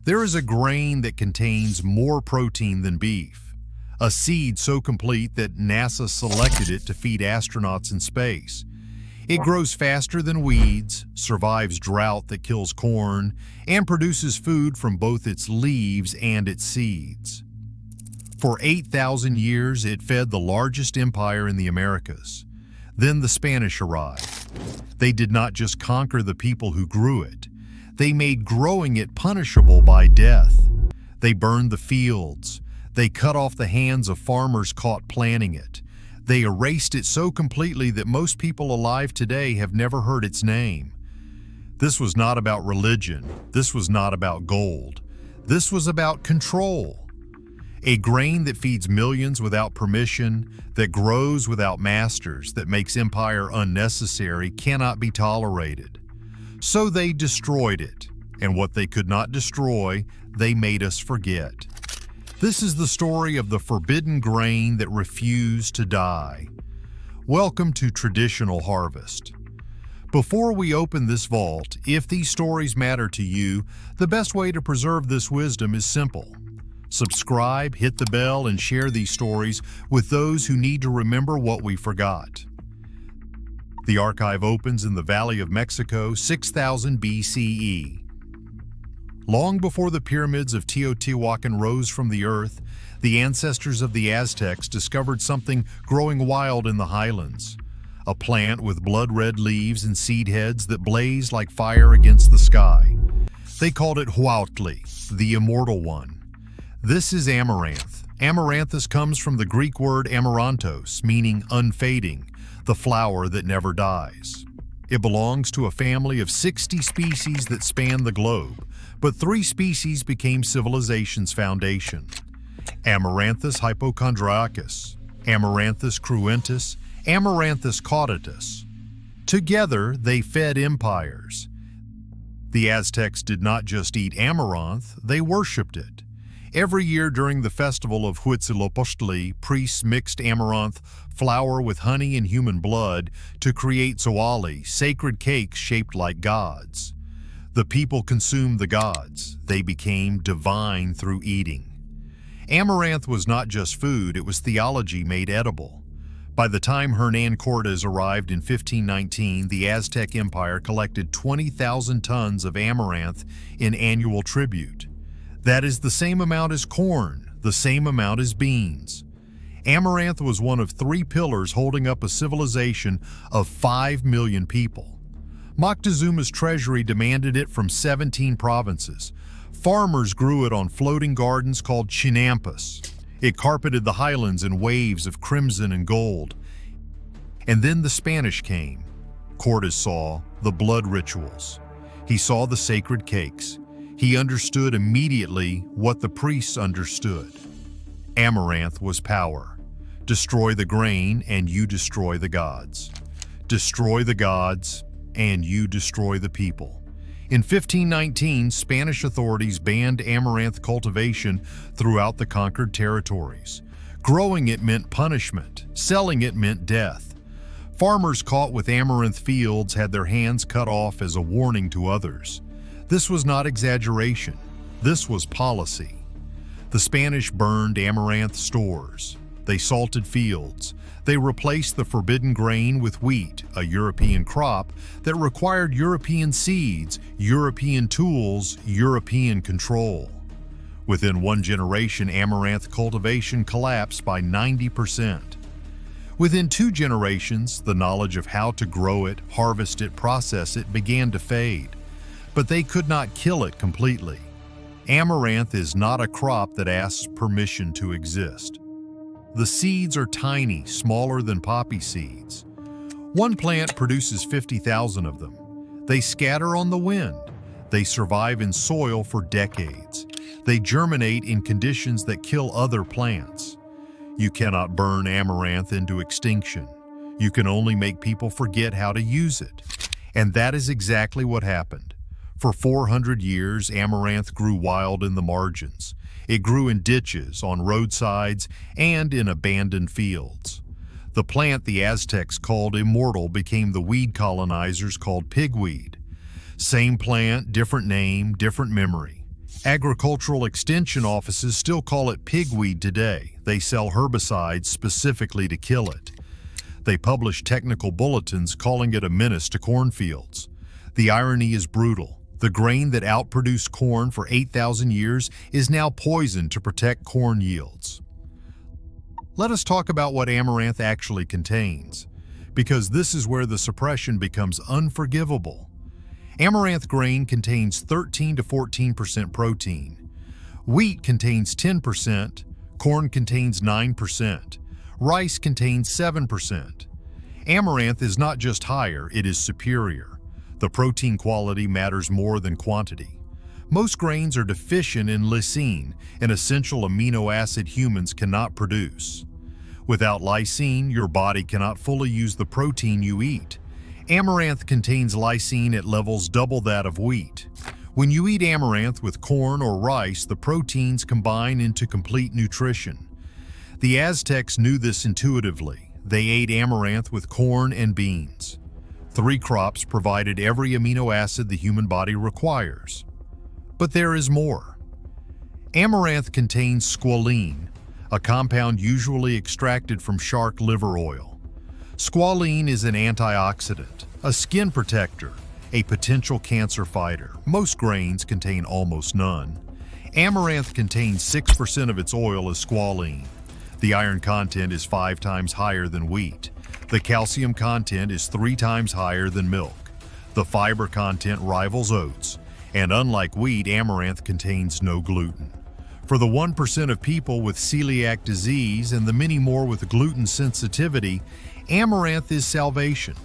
There is a grain that contains more protein than beef, a seed so complete that NASA selected it to feed astronauts in space. It grows faster than weeds, survives drought that kills corn, and produces food from both its leaves and its seeds. For 8,000 years, it fed the largest empire in the Americas. Then the Spanish arrived. They did not just conquer the people who grew it. They made growing it punishable by death. They burned the fields. They cut off the hands of farmers caught planting it. They erased it so completely that most people alive today have never heard its name. This was not about religion. This was not about gold. This was about control. A grain that feeds millions without permission, that grows without masters, that makes empire unnecessary, cannot be tolerated. So they destroyed it, and what they could not destroy, they made us forget. This is the story of the forbidden grain that refused to die. Welcome to Traditional Harvest. Before we open this vault, if these stories matter to you, the best way to preserve this wisdom is simple. Subscribe, hit the bell, and share these stories with those who need to remember what we forgot. The archive opens in the Valley of Mexico, 6000 BCE. Long before the pyramids of Teotihuacan rose from the earth, the ancestors of the Aztecs discovered something growing wild in the highlands. A plant with blood-red leaves and seed heads that blazed like fire against the sky. They called it Huautli, the immortal one. This is amaranth. Amaranthus comes from the Greek word amaranthos, meaning unfading, the flower that never dies. It belongs to a family of 60 species that span the globe, but 3 species became civilization's foundation. Amaranthus hypochondriacus, Amaranthus cruentus, Amaranthus caudatus. Together, they fed empires. The Aztecs did not just eat amaranth, they worshipped it. Every year during the festival of Huitzilopochtli, priests mixed amaranth flour with honey and human blood to create zoali, sacred cakes shaped like gods. The people consumed the gods. They became divine through eating. Amaranth was not just food, it was theology made edible. By the time Hernán Cortés arrived in 1519, the Aztec Empire collected 20,000 tons of amaranth in annual tribute. That is the same amount as corn, the same amount as beans. Amaranth was one of 3 pillars holding up a civilization of 5 million people. Moctezuma's treasury demanded it from 17 provinces. Farmers grew it on floating gardens called chinampas. It carpeted the highlands in waves of crimson and gold. And then the Spanish came. Cortés saw the blood rituals. He saw the sacred cakes. He understood immediately what the priests understood. Amaranth was power. Destroy the grain and you destroy the gods. Destroy the gods and you destroy the people. In 1519, Spanish authorities banned amaranth cultivation throughout the conquered territories. Growing it meant punishment. Selling it meant death. Farmers caught with amaranth fields had their hands cut off as a warning to others. This was not exaggeration. This was policy. The Spanish burned amaranth stores. They salted fields. They replaced the forbidden grain with wheat, a European crop that required European seeds, European tools, European control. Within 1 generation, amaranth cultivation collapsed by 90%. Within 2 generations, the knowledge of how to grow it, harvest it, process it began to fade. But they could not kill it completely. Amaranth is not a crop that asks permission to exist. The seeds are tiny, smaller than poppy seeds. One plant produces 50,000 of them. They scatter on the wind. They survive in soil for decades. They germinate in conditions that kill other plants. You cannot burn amaranth into extinction. You can only make people forget how to use it. And that is exactly what happened. For 400 years, amaranth grew wild in the margins. It grew in ditches, on roadsides, and in abandoned fields. The plant the Aztecs called immortal became the weed colonizers called pigweed. Same plant, different name, different memory. Agricultural extension offices still call it pigweed today. They sell herbicides specifically to kill it. They publish technical bulletins calling it a menace to cornfields. The irony is brutal. The grain that outproduced corn for 8,000 years is now poisoned to protect corn yields. Let us talk about what amaranth actually contains, because this is where the suppression becomes unforgivable. Amaranth grain contains 13 to 14% protein. Wheat contains 10%, corn contains 9%, rice contains 7%. Amaranth is not just higher, it is superior. The protein quality matters more than quantity. Most grains are deficient in lysine, an essential amino acid humans cannot produce. Without lysine, your body cannot fully use the protein you eat. Amaranth contains lysine at levels double that of wheat. When you eat amaranth with corn or rice, the proteins combine into complete nutrition. The Aztecs knew this intuitively. They ate amaranth with corn and beans. 3 crops provided every amino acid the human body requires. But there is more. Amaranth contains squalene, a compound usually extracted from shark liver oil. Squalene is an antioxidant, a skin protector, a potential cancer fighter. Most grains contain almost none. Amaranth contains 6% of its oil as squalene. The iron content is 5 times higher than wheat. The calcium content is 3 times higher than milk. The fiber content rivals oats. And unlike wheat, amaranth contains no gluten. For the 1% of people with celiac disease and the many more with gluten sensitivity, amaranth is salvation.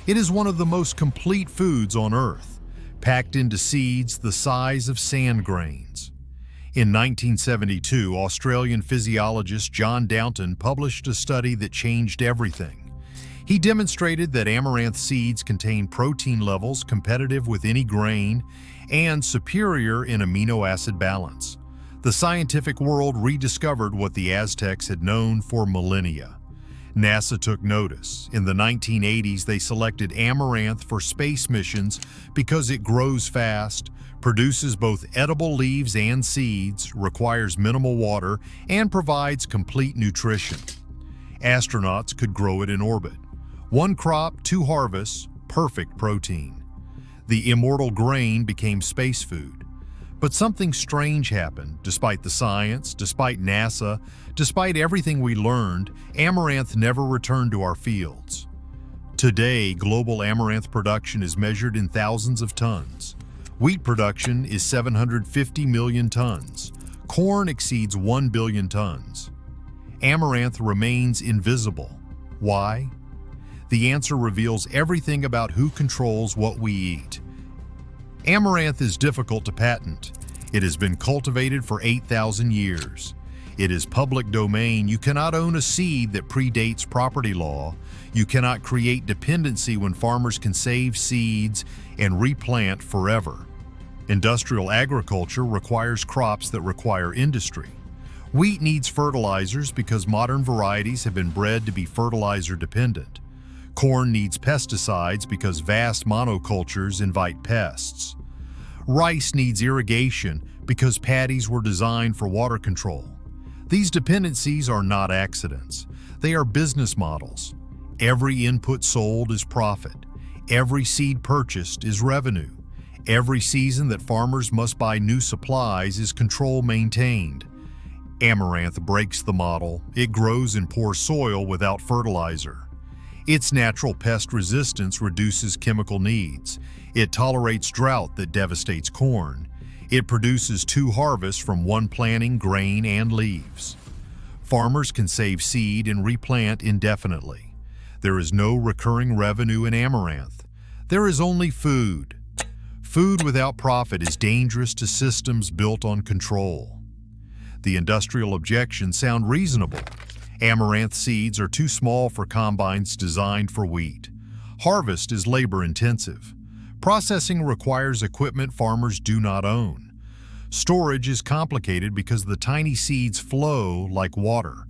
It is one of the most complete foods on earth, packed into seeds the size of sand grains. In 1972, Australian physiologist John Downton published a study that changed everything. He demonstrated that amaranth seeds contain protein levels competitive with any grain and superior in amino acid balance. The scientific world rediscovered what the Aztecs had known for millennia. NASA took notice. In the 1980s, they selected amaranth for space missions because it grows fast, produces both edible leaves and seeds, requires minimal water, and provides complete nutrition. Astronauts could grow it in orbit. 1 crop, 2 harvests, perfect protein. The immortal grain became space food. But something strange happened. Despite the science, despite NASA, despite everything we learned, amaranth never returned to our fields. Today, global amaranth production is measured in thousands of tons. Wheat production is 750 million tons. Corn exceeds 1 billion tons. Amaranth remains invisible. Why? The answer reveals everything about who controls what we eat. Amaranth is difficult to patent. It has been cultivated for 8,000 years. It is public domain. You cannot own a seed that predates property law. You cannot create dependency when farmers can save seeds and replant forever. Industrial agriculture requires crops that require industry. Wheat needs fertilizers because modern varieties have been bred to be fertilizer dependent. Corn needs pesticides because vast monocultures invite pests. Rice needs irrigation because paddies were designed for water control. These dependencies are not accidents. They are business models. Every input sold is profit. Every seed purchased is revenue. Every season that farmers must buy new supplies is control maintained. Amaranth breaks the model. It grows in poor soil without fertilizer. Its natural pest resistance reduces chemical needs. It tolerates drought that devastates corn. It produces 2 harvests from 1 planting, grain, and leaves. Farmers can save seed and replant indefinitely. There is no recurring revenue in amaranth. There is only food. Food without profit is dangerous to systems built on control. The industrial objections sound reasonable. Amaranth seeds are too small for combines designed for wheat. Harvest is labor-intensive. Processing requires equipment farmers do not own. Storage is complicated because the tiny seeds flow like water.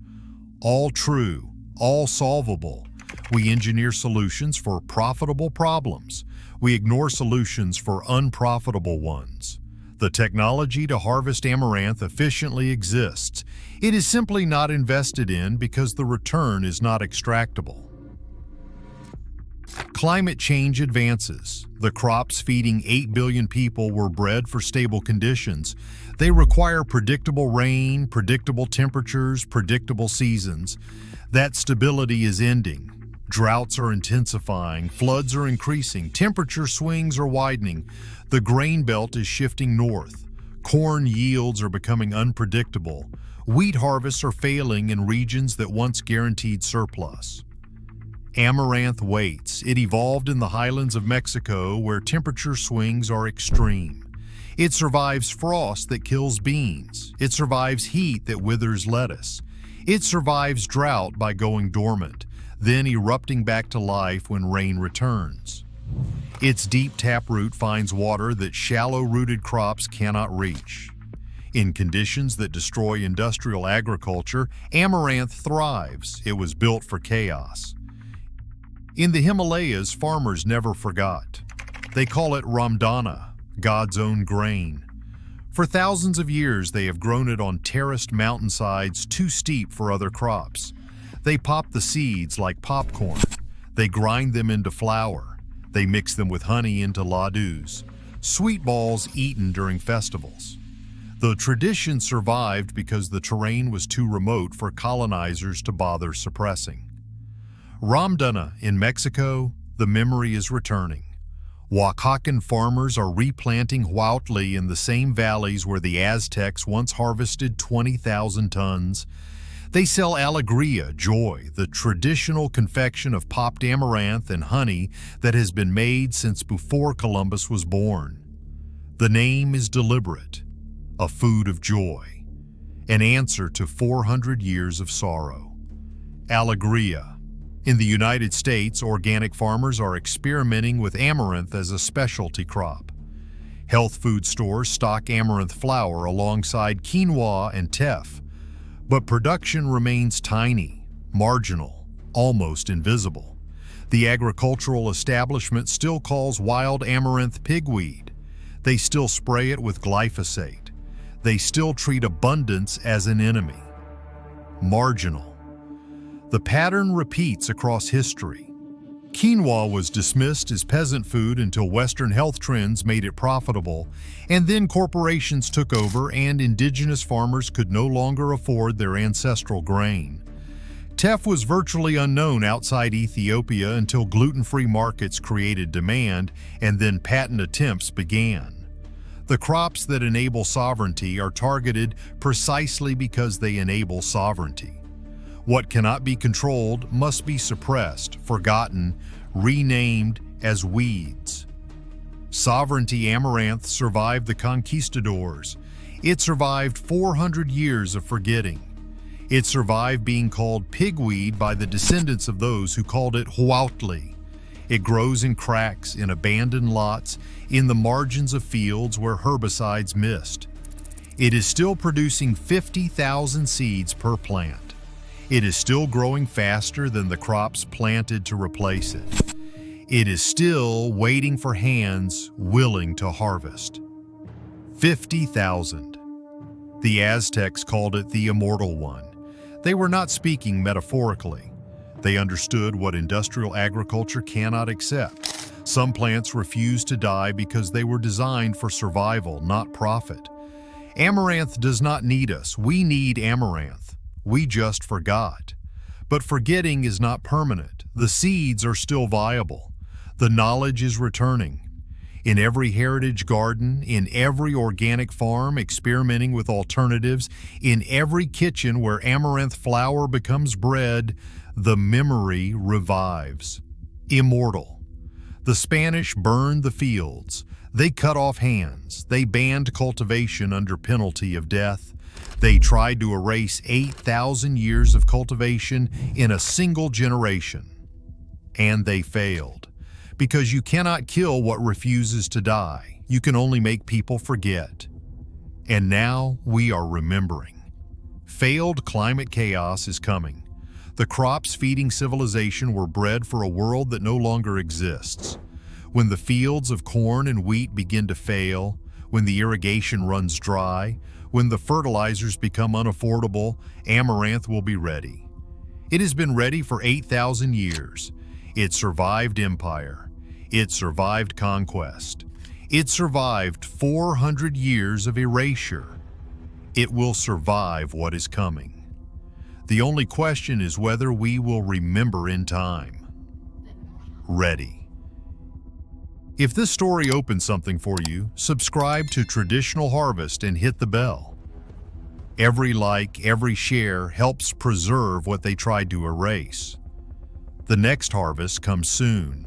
All true, all solvable. We engineer solutions for profitable problems. We ignore solutions for unprofitable ones. The technology to harvest amaranth efficiently exists. It is simply not invested in because the return is not extractable. Climate change advances. The crops feeding 8 billion people were bred for stable conditions. They require predictable rain, predictable temperatures, predictable seasons. That stability is ending. Droughts are intensifying, floods are increasing, temperature swings are widening. The grain belt is shifting north. Corn yields are becoming unpredictable. Wheat harvests are failing in regions that once guaranteed surplus. Amaranth waits. It evolved in the highlands of Mexico where temperature swings are extreme. It survives frost that kills beans. It survives heat that withers lettuce. It survives drought by going dormant, then erupting back to life when rain returns. Its deep taproot finds water that shallow-rooted crops cannot reach. In conditions that destroy industrial agriculture, amaranth thrives. It was built for chaos. In the Himalayas, farmers never forgot. They call it ramdana, God's own grain. For thousands of years, they have grown it on terraced mountainsides too steep for other crops. They pop the seeds like popcorn. They grind them into flour. They mix them with honey into ladus, sweet balls eaten during festivals. The tradition survived because the terrain was too remote for colonizers to bother suppressing. Ramdana in Mexico, the memory is returning. Oaxacan farmers are replanting huautli in the same valleys where the Aztecs once harvested 20,000 tons. They sell alegría, joy, the traditional confection of popped amaranth and honey that has been made since before Columbus was born. The name is deliberate, a food of joy, an answer to 400 years of sorrow. Alegría. In the United States, organic farmers are experimenting with amaranth as a specialty crop. Health food stores stock amaranth flour alongside quinoa and teff, but production remains tiny, marginal, almost invisible. The agricultural establishment still calls wild amaranth pigweed. They still spray it with glyphosate. They still treat abundance as an enemy. Marginal. The pattern repeats across history. Quinoa was dismissed as peasant food until Western health trends made it profitable, and then corporations took over and indigenous farmers could no longer afford their ancestral grain. Teff was virtually unknown outside Ethiopia until gluten-free markets created demand, and then patent attempts began. The crops that enable sovereignty are targeted precisely because they enable sovereignty. What cannot be controlled must be suppressed, forgotten, renamed as weeds. Sovereignty amaranth survived the conquistadors. It survived 400 years of forgetting. It survived being called pigweed by the descendants of those who called it huautli. It grows in cracks, in abandoned lots, in the margins of fields where herbicides missed. It is still producing 50,000 seeds per plant. It is still growing faster than the crops planted to replace it. It is still waiting for hands willing to harvest. 50,000. The Aztecs called it the immortal one. They were not speaking metaphorically. They understood what industrial agriculture cannot accept. Some plants refuse to die because they were designed for survival, not profit. Amaranth does not need us. We need amaranth. We just forgot. But forgetting is not permanent. The seeds are still viable. The knowledge is returning. In every heritage garden, in every organic farm experimenting with alternatives, in every kitchen where amaranth flour becomes bread, the memory revives. Immortal. The Spanish burned the fields. They cut off hands. They banned cultivation under penalty of death. They tried to erase 8,000 years of cultivation in a single generation. And they failed. Because you cannot kill what refuses to die. You can only make people forget. And now we are remembering. Failed climate chaos is coming. The crops feeding civilization were bred for a world that no longer exists. When the fields of corn and wheat begin to fail, When the irrigation runs dry, when the fertilizers become unaffordable, amaranth will be ready. It has been ready for 8,000 years. It survived empire. It survived conquest. It survived 400 years of erasure. It will survive what is coming. The only question is whether we will remember in time. Ready. If this story opened something for you, subscribe to Traditional Harvest and hit the bell. Every like, every share helps preserve what they tried to erase. The next harvest comes soon.